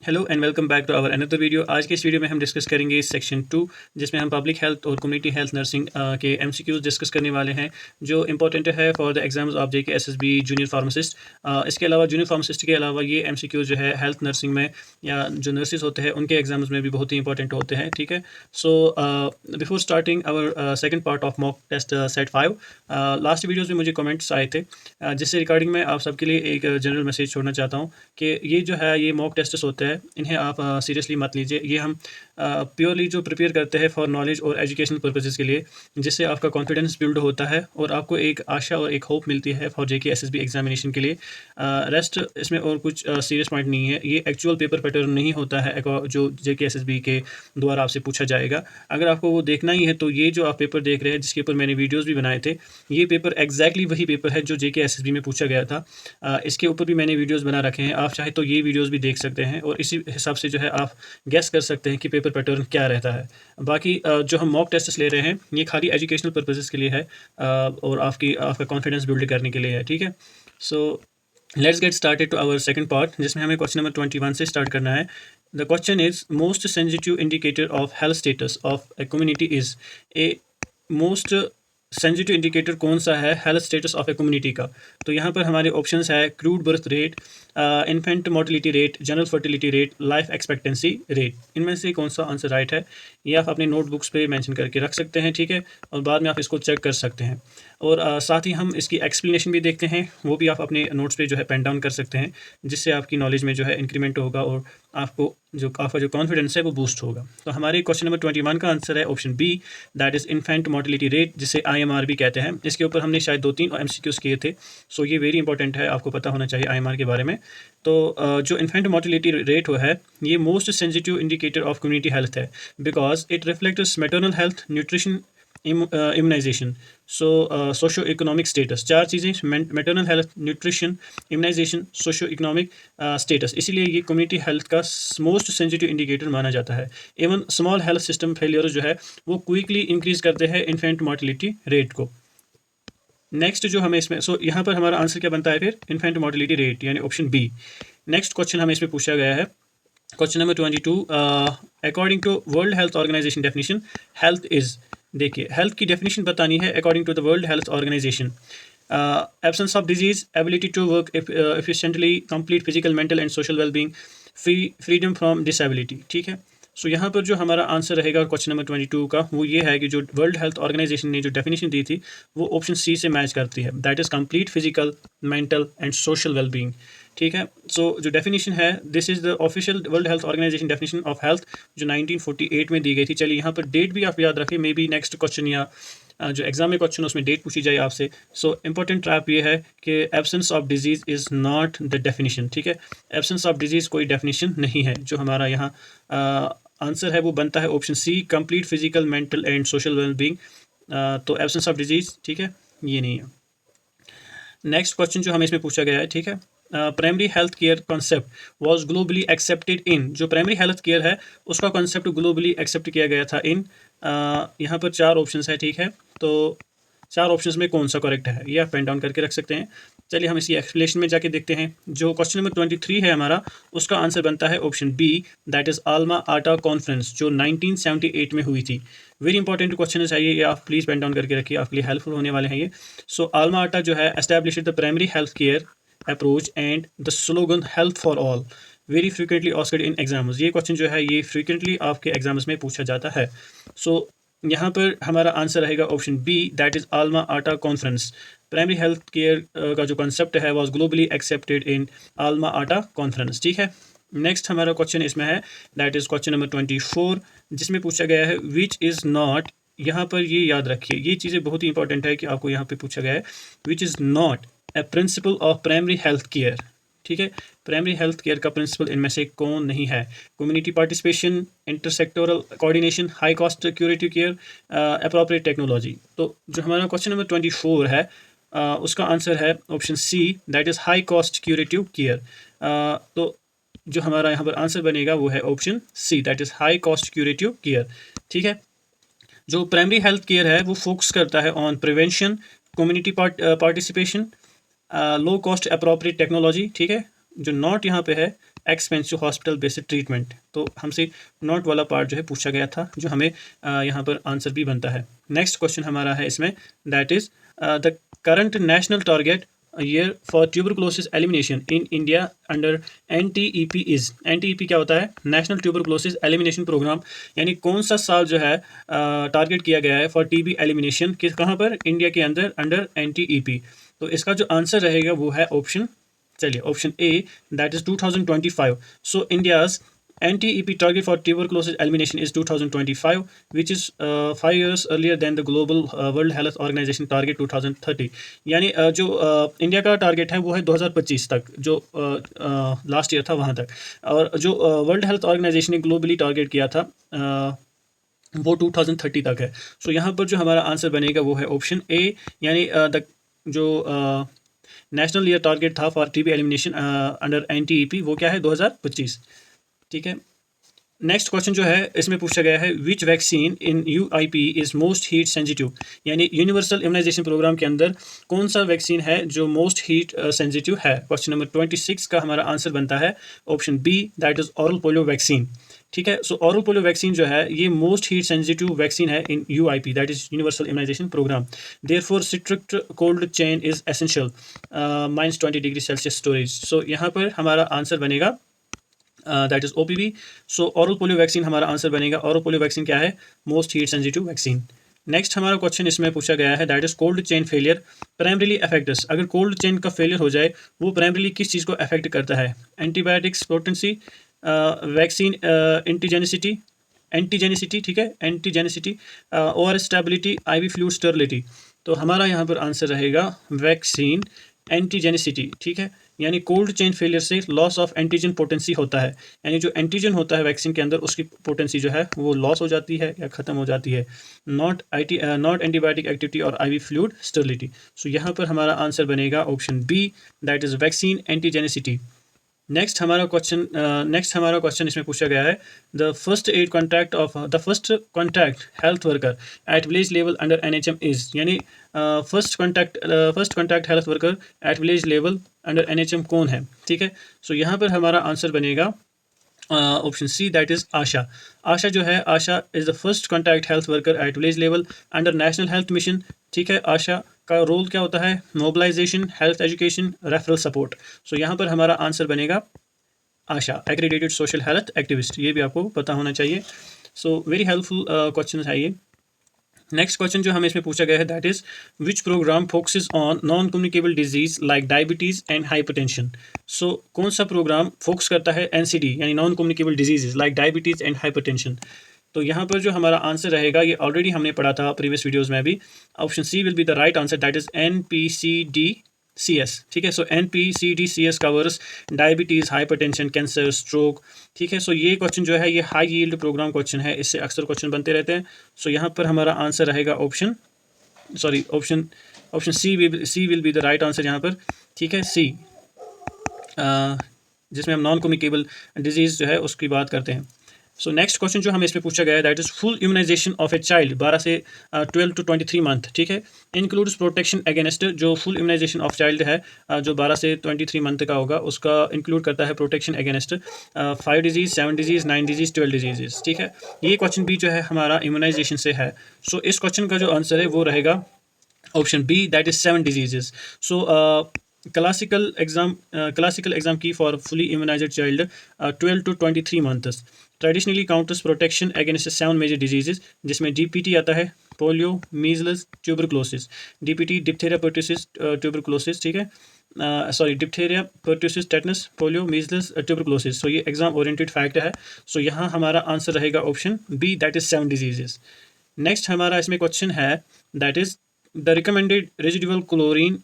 Hello and welcome back to our another video. आज के इस वीडियो में हम डिस्कस करेंगे सेक्शन 2, जिसमें हम पब्लिक हेल्थ और कम्युनिटी हेल्थ नर्सिंग के एमसीक्यूज डिस्कस करने वाले हैं, जो इंपॉर्टेंट है for the exams of JK SSB junior pharmacist. इसके अलावा जूनियर फार्मासिस्ट के अलावा ये एमसीक्यूज जो है हेल्थ नर्सिंग में या जो नर्सिस होते हैं उनके एग्जाम्स में भी बहुत ही इंपॉर्टेंट होते हैं। ठीक है, so before starting our second part of mock test set 5, last videos में मुझे कमेंट्स आए थे, जिससे रिगार्डिंग मैं आप सबके लिए एक जनरल मैसेज छोड़ना चाहता हूँ कि ये जो है ये मॉक टेस्ट होते हैं, इन्हें आप सीरियसली मत लीजिए। ये हम प्योरली जो प्रिपेयर करते हैं फॉर नॉलेज और एजुकेशनल पर्पसेस के लिए, जिससे आपका कॉन्फिडेंस बिल्ड होता है और आपको एक आशा और एक होप मिलती है फॉर जेके एसएसबी एग्जामिनेशन के लिए। रेस्ट इसमें और कुछ सीरियस पॉइंट नहीं है। ये एक्चुअल पेपर पैटर्न नहीं होता है जो जेके एसएसबी के द्वारा आपसे पूछा जाएगा। अगर आपको वो देखना ही है तो ये जो आप पेपर देख रहे हैं, जिसके ऊपर मैंने वीडियोज़ भी बनाए थे, ये पेपर एग्जैक्टली वही पेपर है जो जेके एसएसबी में पूछा गया था। इसके ऊपर भी मैंने वीडियोज़ बना रखे हैं, आप चाहे तो ये वीडियोज़ भी देख सकते हैं और इसी हिसाब से जो है आप गेस कर सकते हैं कि पेपर पैटर्न क्या रहता है। बाकी जो हम मॉक टेस्ट ले रहे हैं ये खाली एजुकेशनल पर्पसेस के लिए है और आपका कॉन्फिडेंस बिल्ड करने के लिए है। ठीक है, so let's get started to our second part, जिसमें हमें क्वेश्चन नंबर 21 से स्टार्ट करना है। The question is most sensitive indicator of health status of a community is a most sensitive indicator कौन सा है health status of a community का। तो यहाँ पर हमारे ऑप्शंस है crude birth rate, infant mortality rate, general fertility rate, life expectancy rate. इनमें से कौन सा आंसर राइट है ये आप अपने नोटबुक्स पे मेंशन करके रख सकते हैं। ठीक है, और बाद में आप इसको चेक कर सकते हैं और साथ ही हम इसकी एक्सप्लेनेशन भी देखते हैं, वो भी आप अपने नोट्स पे जो है पेन डाउन कर सकते हैं, जिससे आपकी नॉलेज में जो है इंक्रीमेंट होगा और आपका जो कॉन्फिडेंस है वो बूस्ट होगा। तो हमारे क्वेश्चन नंबर 21 का आंसर है option B, that is infant mortality rate, जिसे IMR भी कहते हैं। इसके ऊपर हमने शायद 2-3 MCQs किए थे, सो ये वेरी इंपॉर्टेंट है, आपको पता होना चाहिए IMR के बारे में। तो जो इन्फेंट मोर्टिलिटी रेट है ये most sensitive indicator of community health है, because it reflects maternal health, nutrition, immunization, socio economic status. 4 चीज़ें, maternal health, nutrition, immunization, socio economic status, इसीलिए ये कम्युनिटी हेल्थ का मोस्ट सेंसिटिव इंडिकेटर माना जाता है। Even small health system failure जो है वो क्विकली इंक्रीज करते हैं इन्फेंट मोर्टिलिटी रेट को। नेक्स्ट जो हमें इसमें यहाँ पर हमारा आंसर क्या बनता है फिर, इन्फेंट मोर्टिलिटी रेट यानी ऑप्शन बी। नेक्स्ट क्वेश्चन हमें इसमें पूछा गया है, question number 22, according to world health organization definition health is. देखिए, हेल्थ की डेफिनेशन बतानी है according to the world health organization. Absence of disease, ability to work efficiently, complete physical, mental and social wellbeing, freedom from disability. ठीक है, so यहाँ पर जो हमारा आंसर रहेगा क्वेश्चन नंबर 22 का वो ये है कि जो वर्ल्ड हेल्थ ऑर्गेनाइजेशन ने जो डेफिनेशन दी थी वो ऑप्शन सी से मैच करती है, that is complete physical, mental and social wellbeing. ठीक है, सो जो डेफिनेशन है this is the official world health organization definition of health, जो 1948 में दी गई थी। चलिए यहाँ पर डेट भी आप याद रखें, मे बी नेक्स्ट क्वेश्चन या जो एग्जाम में क्वेश्चन उसमें डेट पूछी जाए आपसे। सो इंपॉर्टेंट ट्रैप ये है कि absence of disease is not the definition. ठीक है, एब्सेंस ऑफ डिजीज़ कोई डेफिनेशन नहीं है। जो हमारा यहाँ आंसर है वो बनता है option C, complete physical, mental and social wellbeing. तो एब्सेंस ऑफ डिजीज़, ठीक है, ये नहीं है। नेक्स्ट क्वेश्चन जो हमें इसमें पूछा गया है, ठीक है, primary health care concept was globally accepted in. जो प्राइमरी हेल्थ केयर है उसका कॉन्सेप्ट ग्लोबली एक्सेप्ट किया गया था इन। यहाँ पर 4 ऑप्शंस है। ठीक है, तो 4 ऑप्शंस में कौन सा करेक्ट है ये आप पेन डाउन करके रख सकते हैं। चलिए हम इसकी एक्सप्लेनेशन में जाके देखते हैं। जो क्वेश्चन नंबर 23 है हमारा, उसका आंसर बनता है ऑप्शन बी, दैट इज़ आल्मा आटा कॉन्फ्रेंस, जो 1978 में हुई थी। वेरी इंपॉर्टेंट क्वेश्चन है, ये आप प्लीज़ पेन डाउन करके रखिए, आपके लिए हेल्पफुल होने वाले हैं ये। सो आल्मा आटा जो है establish the primary health care approach and the slogan health for all, very frequently asked in exams. ये क्वेश्चन जो है ये फ्रीक्वेंटली आपके एग्जाम्स में पूछा जाता है। सो यहाँ पर हमारा आंसर रहेगा ऑप्शन बी, दैट इज़ आल्मा आटा कॉन्फ्रेंस। प्राइमरी हेल्थ केयर का जो कंसेप्ट है वाज ग्लोबली एक्सेप्टेड इन आल्मा आटा कॉन्फ्रेंस। ठीक है, नेक्स्ट हमारा क्वेश्चन इसमें है, दैट इज़ क्वेश्चन नंबर 24, जिसमें पूछा गया है विच इज़ नॉट। यहाँ पर ये याद रखिए, ये चीज़ें बहुत ही इंपॉर्टेंट है कि आपको यहाँ पे पूछा गया है which is not a principle of primary health care. ठीक है, प्राइमरी हेल्थ केयर का प्रिंसिपल इनमें से कौन नहीं है? Community participation, intersectoral coordination, high cost curative care, appropriate technology. तो जो हमारा क्वेश्चन नंबर 24 है उसका आंसर है option C, that is high cost curative care. तो जो हमारा यहाँ पर आंसर बनेगा वो है option C, that is high cost curative care. ठीक है, जो प्राइमरी हेल्थ केयर है वो फोकस करता है on prevention, community participation, low cost appropriate technology. ठीक है, जो नॉट यहाँ पे है एक्सपेंसिव हॉस्पिटल बेस्ड ट्रीटमेंट। तो हमसे नॉट वाला पार्ट जो है पूछा गया था, जो हमें यहाँ पर आंसर भी बनता है। नेक्स्ट क्वेश्चन हमारा है इसमें, that is the current national target year for tuberculosis elimination in India under NTEP is. NTEP क्या होता है? National tuberculosis elimination programme. यानी कौन सा साल जो है टारगेट किया गया है फॉर TB एलिमिनेशन, किस कहाँ पर? इंडिया के अंदर अंडर NTEP। तो इसका जो आंसर रहेगा वो है ऑप्शन, चलिए option A, that is 2025। So India's NTEP target for tuberculosis elimination is 2025, which is 5 years earlier than the global World Health Organization target 2030। यानी जो इंडिया का टारगेट है वो है 2025 तक, जो लास्ट ईयर था वहाँ तक। और जो वर्ल्ड हेल्थ ऑर्गेनाइजेशन ने ग्लोबली टारगेट किया था वो 2030 तक है। सो यहाँ पर जो हमारा आंसर बनेगा वो है ऑप्शन ए, यानी द जो नेशनल ईयर टारगेट था for TB elimination under NTEP वो क्या है? 2025। ठीक है। नेक्स्ट क्वेश्चन जो है इसमें पूछा गया है, which vaccine in UIP is most heat sensitive. यानी यूनिवर्सल इम्यूनाइजेशन प्रोग्राम के अंदर कौन सा वैक्सीन है जो मोस्ट हीट सेंसिटिव है। क्वेश्चन नंबर 26 का हमारा आंसर बनता है option B, that is oral polio vaccine. ठीक है। सो ऑरल पोलियो वैक्सीन जो है ये मोस्ट हीट सेंसिटिव वैक्सीन है in UIP, that is universal immunisation programme. Therefore strict cold chain is essential, -20 degree Celsius storage. So यहाँ पर हमारा answer बनेगा that is OPV। So oral polio vaccine हमारा answer बनेगा। ऑरल पोलियो वैक्सीन क्या है? Most heat sensitive vaccine. Next हमारा question इसमें पूछा गया है, that is cold chain failure primarily affects. अगर कोल्ड चेन का फेलियर हो जाए वो प्राइमरीली किस चीज़ को अफेक्ट करता है? एंटीबायोटिक्स पोटेंसी, वैक्सीन एंटीजेनिसिटी, ठीक है, एंटीजेनिसिटी, और स्टेबिलिटी, IV फ्लूइड स्टेरिलिटी। तो हमारा यहाँ पर आंसर रहेगा वैक्सीन एंटीजेनिसिटी। ठीक है। यानी कोल्ड चेन फेलियर से लॉस ऑफ एंटीजन पोटेंसी होता है, यानी जो एंटीजन होता है वैक्सीन के अंदर उसकी पोटेंसी जो है वो लॉस हो जाती है या ख़त्म हो जाती है, not antibiotic activity or IV fluid sterility. So यहाँ पर हमारा आंसर बनेगा option B, that is vaccine antigenicity. Next हमारा क्वेश्चन इसमें पूछा गया है, the first contact health worker at village level under NHM is. यानी first contact health worker at village level under NHM कौन है? ठीक है। सो यहाँ पर हमारा आंसर बनेगा option C, that is ASHA. ASHA जो है, ASHA is the first contact health worker at village level under national health mission. ठीक है। आशा का रोल क्या होता है? Mobilization, health education, referral support. So यहाँ पर हमारा आंसर बनेगा ASHA, accredited social health activist. ये भी आपको पता होना चाहिए। सो वेरी हेल्पफुल क्वेश्चन है ये। नेक्स्ट क्वेश्चन जो हमें इसमें पूछा गया है, that is which programme focuses on non communicable disease like diabetes and hypertension. So कौन सा प्रोग्राम फोकस करता है NCD यानी non communicable disease like diabetes and hypertension. तो यहाँ पर जो हमारा आंसर रहेगा ये ऑलरेडी हमने पढ़ा था प्रीवियस वीडियोज़ में भी, option C will be the right answer, that is NPCDCS। ठीक है। So NPCDCS covers diabetes, hypertension, cancer, stroke. ठीक है। सो ये क्वेश्चन जो है ये हाई यील्ड प्रोग्राम क्वेश्चन है, इससे अक्सर क्वेश्चन बनते रहते हैं। सो यहाँ पर हमारा आंसर रहेगा option C will be the right answer यहाँ पर। ठीक है, सी, जिसमें हम नॉन कम्युनिकेबल डिजीज़ जो है उसकी बात करते हैं। सो नेक्स्ट क्वेश्चन जो हमें इसमें पूछा गया है, that is full immunisation of a child 12 से 12 to 23 मंथ। ठीक है। इंक्लूड्स प्रोटेक्शन अगेंस्ट, जो फुल इम्यूनाइजेशन ऑफ चाइल्ड है जो 12 से 23 मंथ का होगा उसका इंक्लूड करता है protection against 5 disease, 7 disease, 9 disease, 12 disease. ठीक है। ये क्वेश्चन भी जो है हमारा इम्यूनाइजेशन से है। सो इस क्वेश्चन का जो आंसर है वो रहेगा option B, that is 7 disease. So classical exam key for fully immunized child 12 to 23 months traditionally counts protection against 7 major diseases, जिसमें DPT आता है, polio, measles, tuberculosis. DPT diphtheria, pertussis, tuberculosis. ठीक है। Diphtheria, pertussis, tetanus, polio, measles, tuberculosis. So ये exam oriented fact है। So यहाँ हमारा answer रहेगा option B, that is 7 diseases. Next हमारा इसमें क्वेश्चन है, that is the recommended residual chlorine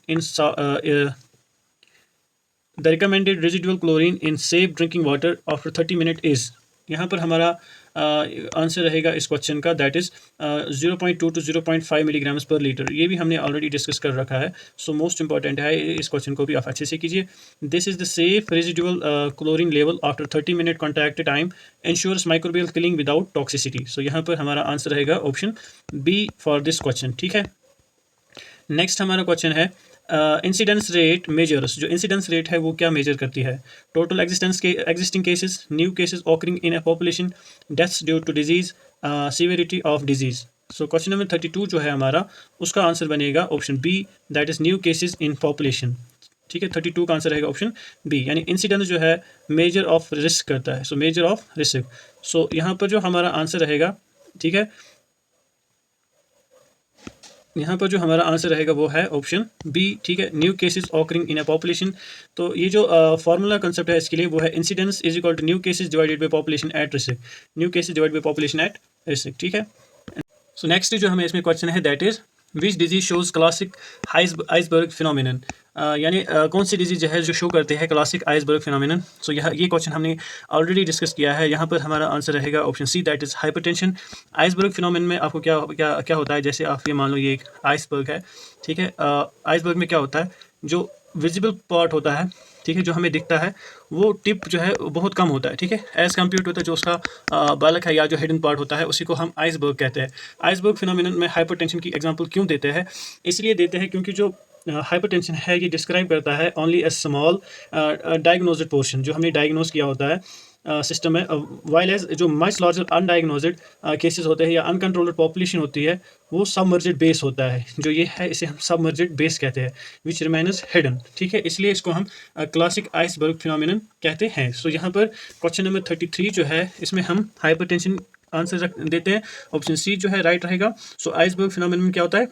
in safe drinking water after 30 minute is. यहाँ पर हमारा आंसर रहेगा इस क्वेश्चन का, that is 0.2 to 0.5 milligrams per litre. ये भी हमने ऑलरेडी डिस्कस कर रखा है। सो मोस्ट इंपॉर्टेंट है, इस क्वेश्चन को भी आप अच्छे से कीजिए। This is the safe residual chlorine level after 30 minute contact time ensures microbial killing without toxicity. So यहाँ पर हमारा आंसर रहेगा option B for this question. ठीक है। नेक्स्ट हमारा क्वेश्चन है, इंसिडेंस रेट मेजर्स, जो इंसिडेंस रेट है वो क्या मेजर करती है? Total existing cases, new cases occurring in a population, deaths due to disease, severity of disease. So question number 32 जो है हमारा, उसका आंसर बनेगा option B, that is new cases in population. ठीक है, 32 का आंसर रहेगा ऑप्शन बी, यानी इंसिडेंस जो है मेजर ऑफ रिस्क करता है। सो मेजर ऑफ रिस्क, सो यहाँ पर जो हमारा आंसर रहेगा, ठीक है, यहाँ पर जो हमारा आंसर रहेगा वो है ऑप्शन बी। ठीक है, new cases occurring in a population. तो ये जो फॉर्मूला कंसेप्ट है इसके लिए वो है incidence is equal to new cases divided by population at risk. New cases divided by population at risk. ठीक है, सो नेक्स्ट जो हमें इसमें क्वेश्चन है that is which disease shows classic iceberg phenomenon, यानी कौन सी डिजीज है जो शो करते हैं क्लासिक आइसबर्ग फिनोमिनन। सो ये क्वेश्चन हमने ऑलरेडी डिस्कस किया है। यहाँ पर हमारा आंसर रहेगा option C, that is hypertension. Iceberg phenomenon में आपको क्या क्या क्या होता है, जैसे आप ये मान लो ये एक आइसबर्ग है। ठीक है, आइसबर्ग में क्या होता है, जो विजिबल पार्ट होता है, ठीक है, जो हमें दिखता है, वो टिप जो है बहुत कम होता है। ठीक है, एज कम्पेयर टू जो उसका बालक है या जो हिडन पार्ट होता है, उसी को हम आइसबर्ग कहते हैं। आइसबर्ग फिनोमिनन में हाइपरटेंशन की एग्जांपल क्यों देते हैं? इसलिए देते हैं क्योंकि जो हाइपरटेंशन है ये डिस्क्राइब करता है ओनली ए स्मॉल डायग्नोज्ड पोर्शन, जो हमने डायग्नोज किया होता है सिस्टम में, वाइल एज जो मच लार्जर अनडायग्नोज्ड केसेस होते हैं या अनकंट्रोल्ड पॉपुलेशन होती है, वो सबमर्जेड बेस होता है। जो ये है इसे हम सबमर्जेड बेस कहते हैं, विच रिमेन्स हिडन। ठीक है, इसलिए इसको हम क्लासिक आइसबर्ग फिनोमिनन कहते हैं। सो यहाँ पर क्वेश्चन नंबर 33 जो है, इसमें हम हाइपरटेंशन आंसर देते हैं, ऑप्शन सी जो है राइट रहेगा। सो आइसबर्ग फिनोमिनन क्या होता है?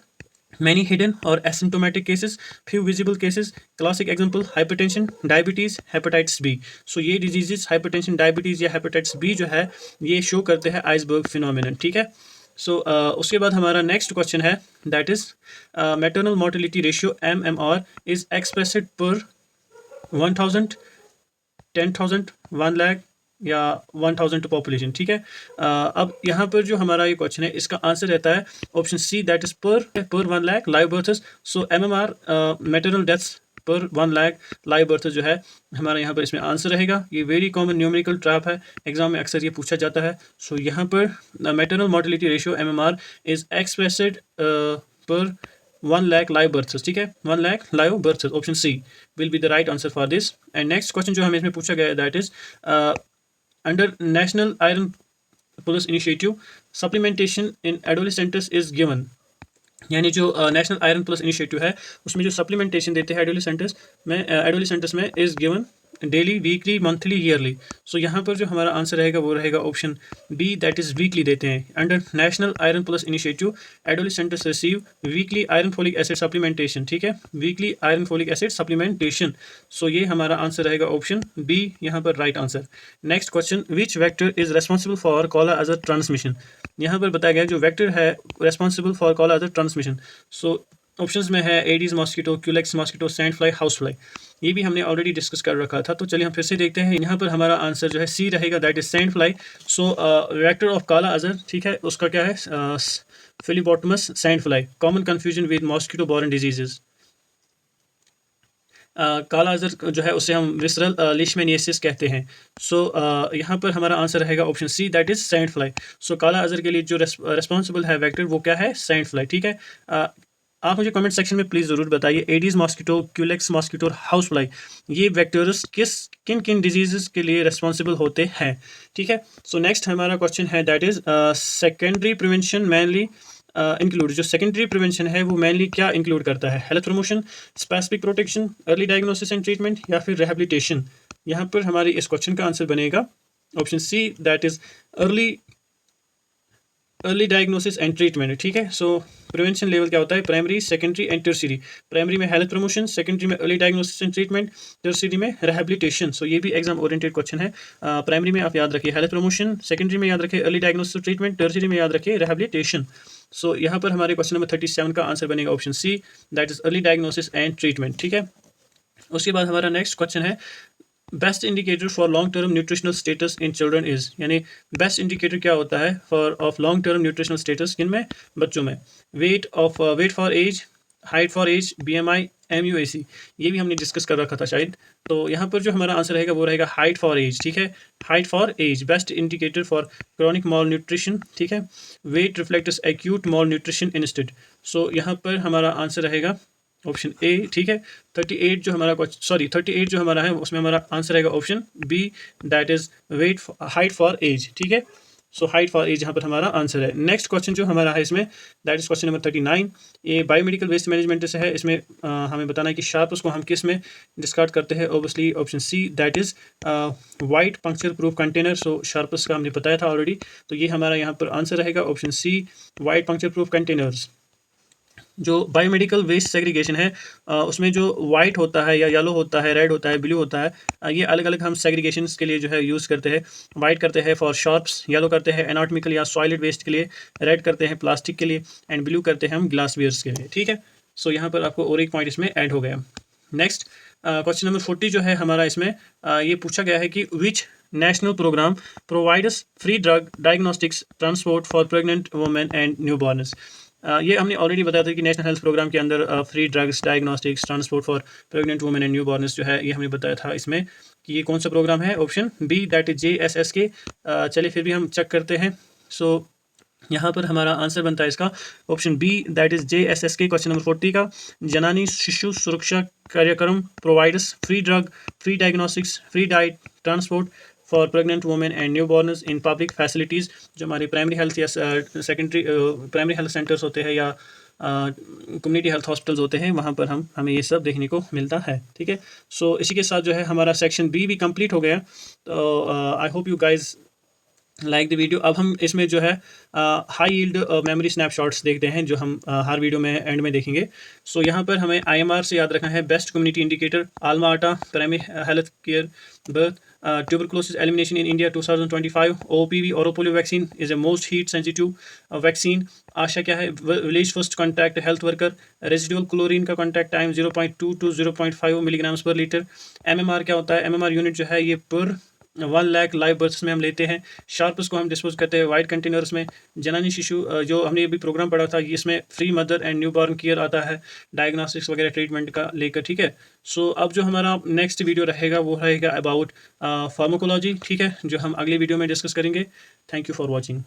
Many hidden or asymptomatic cases, few visible cases. Classic example hypertension, diabetes, hepatitis B. So ये diseases hypertension, diabetes या hepatitis B जो है ये शो करते हैं आइसबर्ग फिनोमिनन। ठीक है, सो उसके बाद हमारा नेक्स्ट क्वेश्चन है that is maternal mortality ratio MMR is expressed पर 1000, 10,000, 1 लाख या 1000 टू पॉपुलेशन। ठीक है, अब यहाँ पर जो हमारा ये क्वेश्चन है इसका आंसर रहता है ऑप्शन सी, दैट इज पर 1 लाख लाइव बर्थ्स। सो MMR मैटरनल डेथ्स पर 1 लाख लाइव बर्थ जो है हमारा यहाँ पर इसमें आंसर रहेगा। ये वेरी कॉमन न्यूमेरिकल ट्रैप है, एग्जाम में अक्सर ये पूछा जाता है। सो यहाँ पर maternal mortality ratio MMR is expressed per 1 lakh live births. ठीक है, 1 lakh live births, option C will be the right answer for this. And next question जो हमें इसमें पूछा गया है that is under national iron plus initiative supplementation in adolescents is given, यानी जो नेशनल आयरन प्लस इनिशिएटिव है उसमें जो सप्लीमेंटेशन देते हैं एडोलेसेंट्स में is given daily, weekly, monthly, yearly. So यहाँ पर जो हमारा आंसर रहेगा वो रहेगा option B, that is weekly देते हैं। Under national iron plus initiative adolescents receive weekly iron folic acid supplementation. ठीक है, weekly iron folic acid supplementation. So ये हमारा आंसर रहेगा ऑप्शन बी, यहाँ पर right answer. Next question, which vector is responsible for kala azar transmission. यहाँ पर बताया गया जो वेक्टर है responsible for kala azar transmission. So options में है aedes mosquito, culex mosquito, sand fly, house fly. ये भी हमने ऑलरेडी डिस्कस कर रखा था, तो चलिए हम फिर से देखते हैं। यहाँ पर हमारा आंसर जो है सी रहेगा, that is sand fly. So vector of kala azar, ठीक है, उसका क्या है, phlebotomus sand fly. Common confusion with mosquito borne diseases. Kala azar जो है उसे हम विसरल लिशमेनियसिस कहते हैं। सो यहाँ पर हमारा आंसर रहेगा option C, that is sand fly. So kala azar के लिए जो रेस्पॉन्सिबल है वेक्टर वो क्या है, सैंड फ्लाई। ठीक है, आप मुझे कमेंट सेक्शन में प्लीज़ ज़रूर बताइए एडीज मॉस्किटो, क्यूलेक्स मॉस्किटो और हाउस फ्लाई ये वेक्टर्स किन किन डिजीज़ के लिए रेस्पॉन्सिबल होते हैं। ठीक है, सो नेक्स्ट हमारा क्वेश्चन है that is secondary prevention mainly include, जो सेकेंडरी प्रिवेंशन है वो मेनली क्या इंक्लूड करता है, health promotion, specific protection, early diagnosis and treatment या फिर रिहेबिलिटेशन। यहाँ पर हमारी इस क्वेश्चन का आंसर बनेगा option C, that is early diagnosis and treatment. ठीक है, सो प्रिवेंशन लेवल क्या होता है, primary, secondary and tertiary. Primary में हेल्थ प्रमोशन, सेकेंडरी में early diagnosis and treatment, tertiary में रिहेबिलिटेशन। सो ये भी एग्जाम ओरिएंटेड क्वेश्चन है। प्राइमरी में आप याद रखिए हेल्थ प्रमोशन, सेकेंडरी में याद रखिए अर्ली डायग्नोसिस ट्रीटमेंट, टर्सरी में याद रखिए रिहेबिलिटेशन। सो यहाँ पर हमारे क्वेश्चन नंबर 37 का आंसर बनेगा option C, that is early diagnosis and treatment. ठीक है, उसके बाद हमारा नेक्स्ट क्वेश्चन है best indicator for long term nutritional status in children is, यानी बेस्ट इंडिकेटर क्या होता है for of long term nutritional status किन में, बच्चों में। Weight for age, height for age, BMI, MUAC, ये भी हमने डिस्कस कर रखा था शायद। तो यहाँ पर जो हमारा आंसर रहेगा वो रहेगा हाइट फॉर एज। ठीक है, height for age best indicator for chronic malnutrition. ठीक है, weight reflects acute malnutrition instead. So यहाँ पर हमारा आंसर रहेगा ऑप्शन ए, ठीक है। 38 जो हमारा 38 जो हमारा है उसमें हमारा आंसर रहेगा option B, that is height for age, ठीक है। सो हाइट फॉर एज यहाँ पर हमारा आंसर है। नेक्स्ट क्वेश्चन जो हमारा है इसमें, दैट इज क्वेश्चन नंबर 39। ये बायोमेडिकल वेस्ट मैनेजमेंट से है। इसमें हमें बताना है कि शार्पस को हम किस में डिस्कार्ड करते हैं। Obviously option C, that is white puncture proof container. So sharps का हमने बताया था ऑलरेडी, तो ये हमारा यहाँ पर आंसर रहेगा option C, white puncture proof containers. जो बायोमेडिकल वेस्ट सेग्रीगेशन है उसमें जो वाइट होता है या येलो होता है, रेड होता है, ब्लू होता है, ये अलग अलग हम सेग्रीगेशन के लिए जो है यूज़ करते हैं। वाइट करते हैं फॉर शार्प्स, येलो करते हैं एनाटॉमिकल या सॉलिड वेस्ट के लिए, रेड करते हैं प्लास्टिक के लिए, एंड ब्लू करते हैं हम ग्लास वेयर्स के लिए, ठीक है। सो यहाँ पर आपको और एक पॉइंट इसमें ऐड हो गया। नेक्स्ट क्वेश्चन नंबर 40 जो है हमारा इसमें ये पूछा गया है कि which national programme provides free drug diagnostics transport for pregnant women and newborns. ये हमने ऑलरेडी बताया था कि नेशनल हेल्थ प्रोग्राम के अंदर free drugs diagnostics transport for pregnant women and new बॉर्नस जो है ये हमने बताया था इसमें कि ये कौन सा प्रोग्राम है। Option B, that is JSSK। चलिए फिर भी हम चेक करते हैं। सो यहाँ पर हमारा आंसर बनता है इसका option B, that is JSSK। Question number 40 का Janani Shishu Suraksha Karyakram provides free drug, free diagnostics, free diet, transport for pregnant women and newborns in public facilities. जो हमारी प्राइमरी हेल्थ या सेकेंडरी प्राइमरी हेल्थ सेंटर्स होते हैं या कम्युनिटी हेल्थ हॉस्पिटल्स होते हैं, वहाँ पर हमें ये सब देखने को मिलता है, ठीक है। सो इसी के साथ जो है हमारा सेक्शन बी भी कंप्लीट हो गया। तो I hope you guys like the video. अब हम इसमें जो है हाई यील्ड मेमोरी स्नैपशॉट्स देखते हैं जो हम हर वीडियो में एंड में देखेंगे। सो यहाँ पर हमें IMR से याद रखना है, best community indicator, Alma Ata, primary health care, birth, tuberculosis elimination in India 2025, OPV oral polio vaccine is a most heat sensitive vaccine. ASHA क्या है, village first contact health worker, residual chlorine का contact time 0.2 to 0.5 milligrams per litre. MMR क्या होता है, MMR unit जो है ये पर 1 लाख लाइव बर्थ्स में हम लेते हैं। शार्पस को हम डिस्पोज करते हैं वाइट कंटेनर्स में। जनानी शिशु जो हमने अभी प्रोग्राम पढ़ा था इसमें free mother and new born care आता है, डायग्नोस्टिक्स वगैरह ट्रीटमेंट का लेकर, ठीक है। सो अब जो हमारा नेक्स्ट वीडियो रहेगा वो रहेगा अबाउट फार्माकोलॉजी, ठीक है, जो हम अगले वीडियो में डिस्कस करेंगे। Thank you for watching.